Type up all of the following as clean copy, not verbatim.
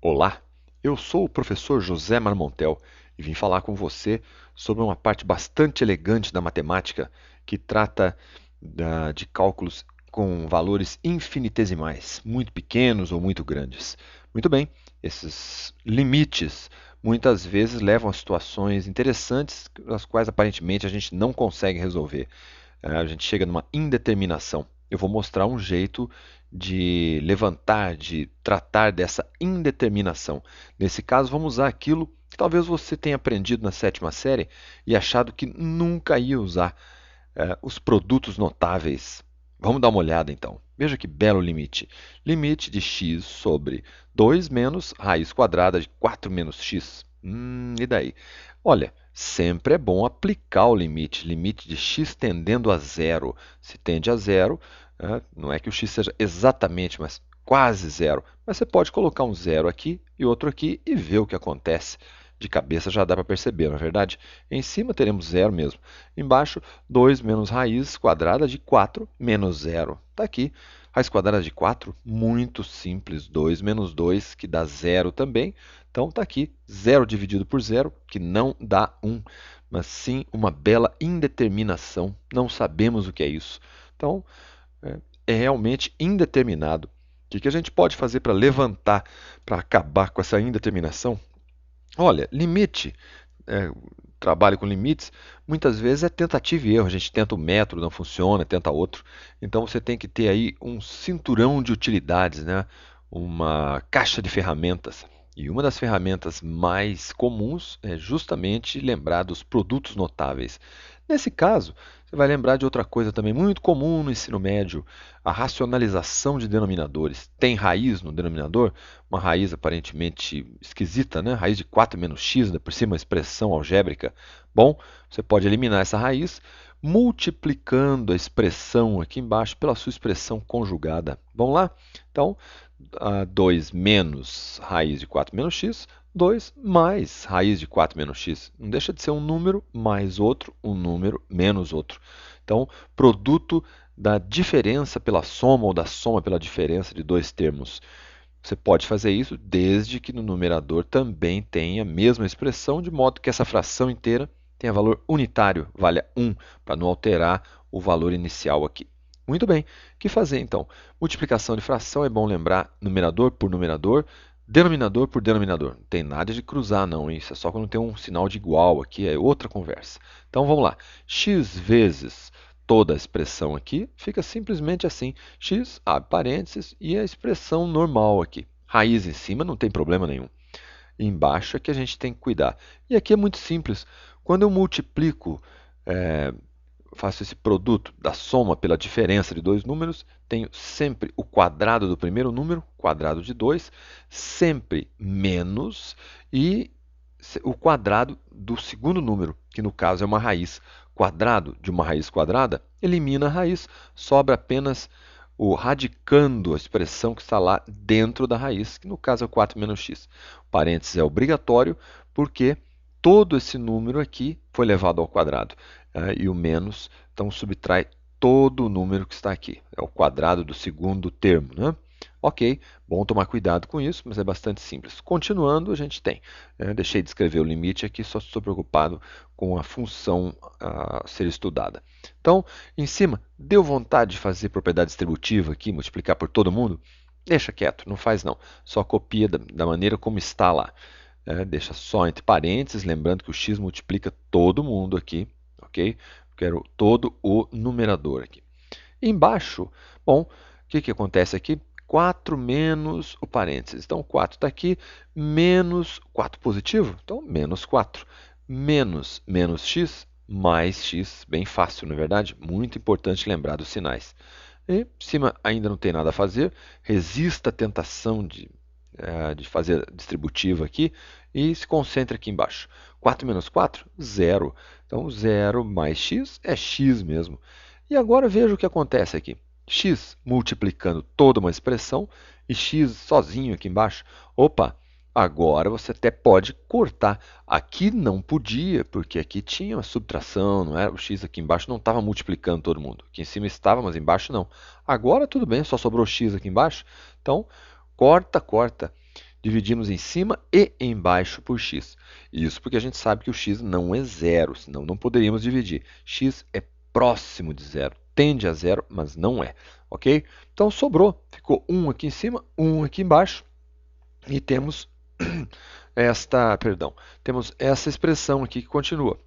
Olá, eu sou o professor José Marmontel e vim falar com você sobre uma parte bastante elegante da matemática que trata de cálculos com valores infinitesimais, muito pequenos ou muito grandes. Muito bem, esses limites muitas vezes levam a situações interessantes, as quais aparentemente a gente não consegue resolver. A gente chega numa indeterminação. Eu vou mostrar um jeito de levantar, de tratar dessa indeterminação. Nesse caso, vamos usar aquilo que talvez você tenha aprendido na sétima série e achado que nunca ia usar, os produtos notáveis. Vamos dar uma olhada então. Veja que belo limite. Limite de x sobre 2 menos raiz quadrada de 4 menos x. E daí? Olha, sempre é bom aplicar o limite. Limite de x tendendo a zero. Se tende a zero, não é que o x seja exatamente, mas quase zero. Mas você pode colocar um zero aqui e outro aqui e ver o que acontece. De cabeça já dá para perceber, não é verdade? Em cima teremos zero mesmo. Embaixo, 2 menos raiz quadrada de 4 menos zero. Está aqui. Raiz quadrada de 4, muito simples. 2 menos 2, que dá zero também. Então está aqui. Zero dividido por zero, que não dá 1. Mas sim uma bela indeterminação. Não sabemos o que é isso. Então, é realmente indeterminado. O que a gente pode fazer para levantar, para acabar com essa indeterminação? Olha, limite, trabalho com limites, muitas vezes é tentativa e erro. A gente tenta um método, não funciona, tenta outro. Então você tem que ter aí um cinturão de utilidades, né? Uma caixa de ferramentas. E uma das ferramentas mais comuns é justamente lembrar dos produtos notáveis. Nesse caso, você vai lembrar de outra coisa também muito comum no ensino médio, a racionalização de denominadores. Tem raiz no denominador, uma raiz aparentemente esquisita, né? Raiz de 4 menos x, por cima uma expressão algébrica. Bom, você pode eliminar essa raiz multiplicando a expressão aqui embaixo pela sua expressão conjugada. Vamos lá? Então, 2 menos raiz de 4 menos x, 2 mais raiz de 4 menos x. Não deixa de ser um número mais outro, um número menos outro. Então, produto da diferença pela soma ou da soma pela diferença de dois termos. Você pode fazer isso desde que no numerador também tenha a mesma expressão, de modo que essa fração inteira tenha valor unitário, valha 1, para não alterar o valor inicial aqui. Muito bem, o que fazer então? Multiplicação de fração é bom lembrar numerador por numerador, denominador por denominador. Não tem nada de cruzar não, isso é só quando tem um sinal de igual aqui, é outra conversa. Então vamos lá, x vezes toda a expressão aqui fica simplesmente assim, x, abre parênteses, e a expressão normal aqui. Raiz em cima não tem problema nenhum. Embaixo é que a gente tem que cuidar. E aqui é muito simples. Quando eu multiplico, faço esse produto da soma pela diferença de dois números, tenho sempre o quadrado do primeiro número, quadrado de 2, sempre menos, e o quadrado do segundo número, que no caso é uma raiz. Quadrado de uma raiz quadrada, elimina a raiz, sobra apenas o radicando, a expressão que está lá dentro da raiz, que no caso é 4 menos x. O parênteses é obrigatório, porque todo esse número aqui foi levado ao quadrado. E o menos, então, subtrai todo o número que está aqui. É o quadrado do segundo termo, né? Ok, bom tomar cuidado com isso, mas é bastante simples. Continuando, a gente tem. Deixei de escrever o limite aqui, só estou preocupado com a função a ser estudada. Então, em cima, deu vontade de fazer propriedade distributiva aqui, multiplicar por todo mundo? Deixa quieto, não faz não. Só copia da maneira como está lá. Deixa só entre parênteses, lembrando que o x multiplica todo mundo aqui, ok? Quero todo o numerador aqui. Embaixo, bom, o que acontece aqui? 4 menos o parênteses. Então, 4 está aqui, menos 4 positivo, então menos 4. Menos menos mais x, bem fácil, não é verdade? Muito importante lembrar dos sinais. E, em cima ainda não tem nada a fazer, resista à tentação de fazer distributiva aqui e se concentre aqui embaixo. 4 menos 4, zero. Então, 0 mais x é x mesmo. E agora veja o que acontece aqui. X multiplicando toda uma expressão e x sozinho aqui embaixo. Opa, agora você até pode cortar. Aqui não podia, porque aqui tinha uma subtração, não era? O x aqui embaixo não estava multiplicando todo mundo. Aqui em cima estava, mas embaixo não. Agora tudo bem, só sobrou x aqui embaixo. Então, corta, corta. dividimos em cima e embaixo por x. Isso porque a gente sabe que o x não é zero, senão não poderíamos dividir. X é próximo de zero, tende a zero, mas não é. Ok? Então sobrou, ficou 1 aqui em cima, 1 aqui embaixo, e temos temos essa expressão aqui que continua.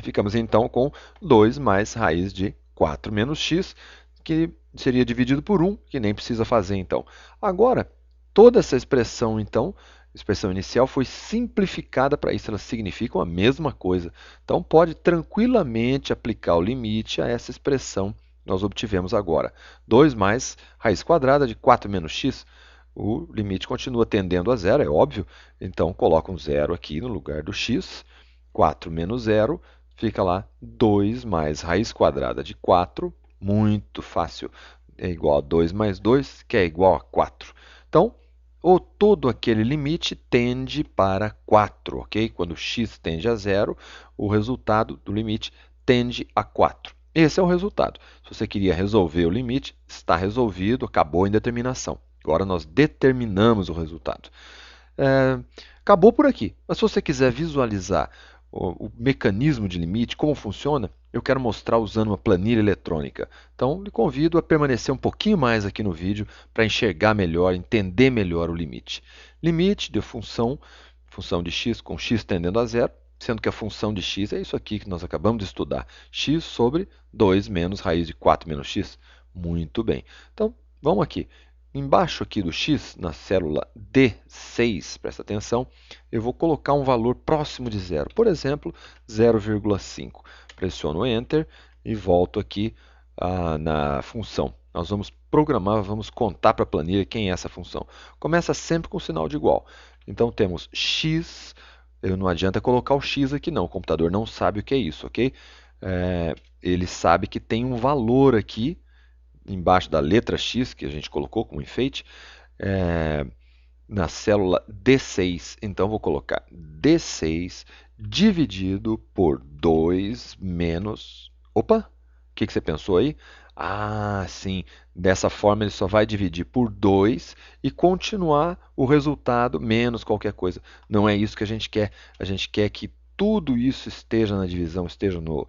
Ficamos então com 2 mais raiz de 4 menos x, que seria dividido por 1, que nem precisa fazer então. Agora, toda essa expressão então, expressão inicial, foi simplificada para isso, elas significam a mesma coisa. Então pode tranquilamente aplicar o limite a essa expressão que nós obtivemos agora. 2 mais raiz quadrada de 4 menos x. O limite continua tendendo a zero, é óbvio, então coloca um zero aqui no lugar do x, 4 menos zero, fica lá 2 mais raiz quadrada de 4, muito fácil, é igual a 2 mais 2, que é igual a 4. Então, todo aquele limite tende para 4, ok? Quando x tende a zero, o resultado do limite tende a 4. Esse é o resultado. Se você queria resolver o limite, está resolvido, acabou a indeterminação. Agora nós determinamos o resultado. Acabou por aqui. Mas se você quiser visualizar o mecanismo de limite, como funciona, eu quero mostrar usando uma planilha eletrônica. Então, lhe convido a permanecer um pouquinho mais aqui no vídeo para enxergar melhor, entender melhor o limite. Limite de função de x com x tendendo a zero, sendo que a função de x é isso aqui que nós acabamos de estudar. X sobre 2 menos raiz de 4 menos x. Muito bem. Então, vamos aqui. Embaixo aqui do x, na célula D6, presta atenção, eu vou colocar um valor próximo de zero. Por exemplo, 0,5. Pressiono Enter e volto aqui na função. Nós vamos programar, vamos contar para a planilha quem é essa função. Começa sempre com sinal de igual. Então temos x, não adianta colocar o x aqui não, o computador não sabe o que é isso, ok? Ele sabe que tem um valor aqui, embaixo da letra x, que a gente colocou como enfeite, na célula D6. Então, vou colocar D6 dividido por 2 menos... Opa! O que você pensou aí? Ah, sim. Dessa forma, ele só vai dividir por 2 e continuar o resultado menos qualquer coisa. Não é isso que a gente quer. A gente quer que tudo isso esteja na divisão, esteja no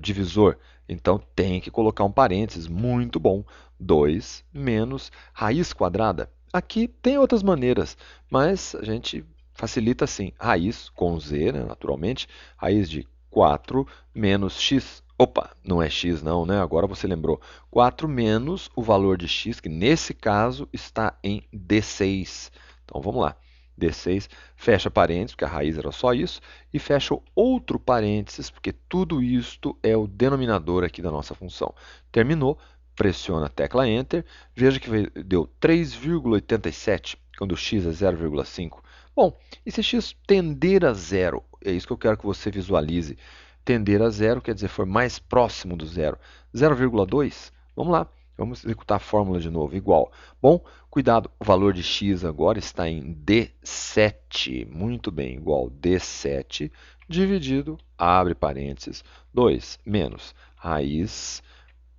divisor. Então, tem que colocar um parênteses. Muito bom. 2 menos raiz quadrada. Aqui tem outras maneiras, mas a gente facilita assim. Raiz com z, né, naturalmente. Raiz de 4 menos x. Opa, não é x não, né? Agora você lembrou. 4 menos o valor de x, que nesse caso está em D6. Então, vamos lá. D6, fecha parênteses, porque a raiz era só isso, e fecha outro parênteses, porque tudo isto é o denominador aqui da nossa função. Terminou, pressiona a tecla Enter, veja que deu 3,87, quando x é 0,5. Bom, e se x tender a zero? É isso que eu quero que você visualize. Tender a zero quer dizer for mais próximo do zero. 0,2? Vamos lá. Vamos executar a fórmula de novo, igual. Bom, cuidado, o valor de x agora está em D7. Muito bem, igual D7 dividido, abre parênteses, 2 menos raiz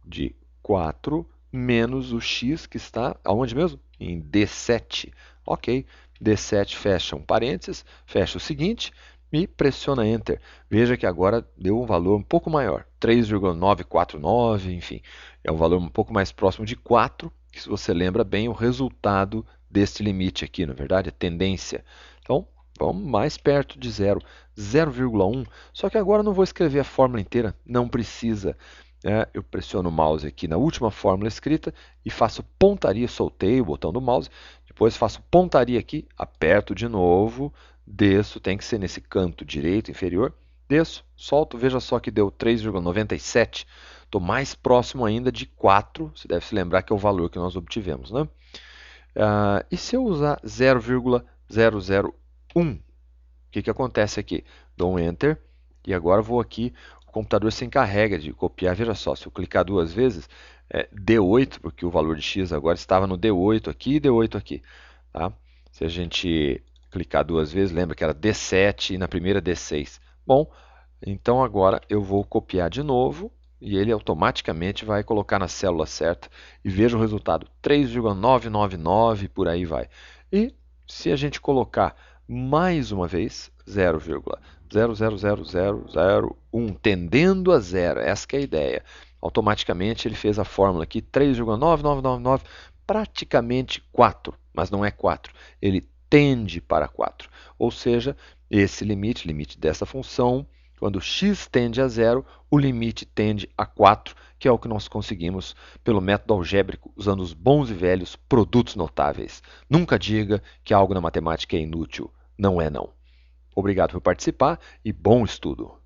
de 4 menos o x que está, aonde mesmo? Em D7. Ok, D7 fecha um parênteses, fecha o seguinte e pressiona Enter. Veja que agora deu um valor um pouco maior, 3,949, enfim. É um valor um pouco mais próximo de 4, que se você lembra bem, o resultado deste limite aqui, na verdade, é tendência. Então, vamos mais perto de zero, 0,1. Só que agora eu não vou escrever a fórmula inteira, não precisa. Eu pressiono o mouse aqui na última fórmula escrita e faço pontaria, soltei o botão do mouse, depois faço pontaria aqui, aperto de novo, desço, tem que ser nesse canto direito inferior, desço, solto, veja só que deu 3,97, estou mais próximo ainda de 4, você deve se lembrar que é o valor que nós obtivemos, né? E se eu usar 0,001, o que acontece aqui? Dou um Enter e agora vou aqui, o computador se encarrega de copiar, veja só, se eu clicar duas vezes, D8, porque o valor de x agora estava no D8 aqui e D8 aqui. Tá? Se a gente clicar duas vezes, lembra que era D7 e na primeira D6. Bom, então agora eu vou copiar de novo e ele automaticamente vai colocar na célula certa e veja o resultado, 3,999, por aí vai. E Se a gente colocar mais uma vez 0,000001 tendendo a zero, essa que é a ideia. Automaticamente ele fez a fórmula aqui, 3,9999, praticamente 4, mas não é 4. Ele tende para 4. Ou seja, esse limite, limite dessa função, quando x tende a zero, o limite tende a 4, que é o que nós conseguimos pelo método algébrico, usando os bons e velhos produtos notáveis. Nunca diga que algo na matemática é inútil. Não é não. Obrigado por participar e bom estudo!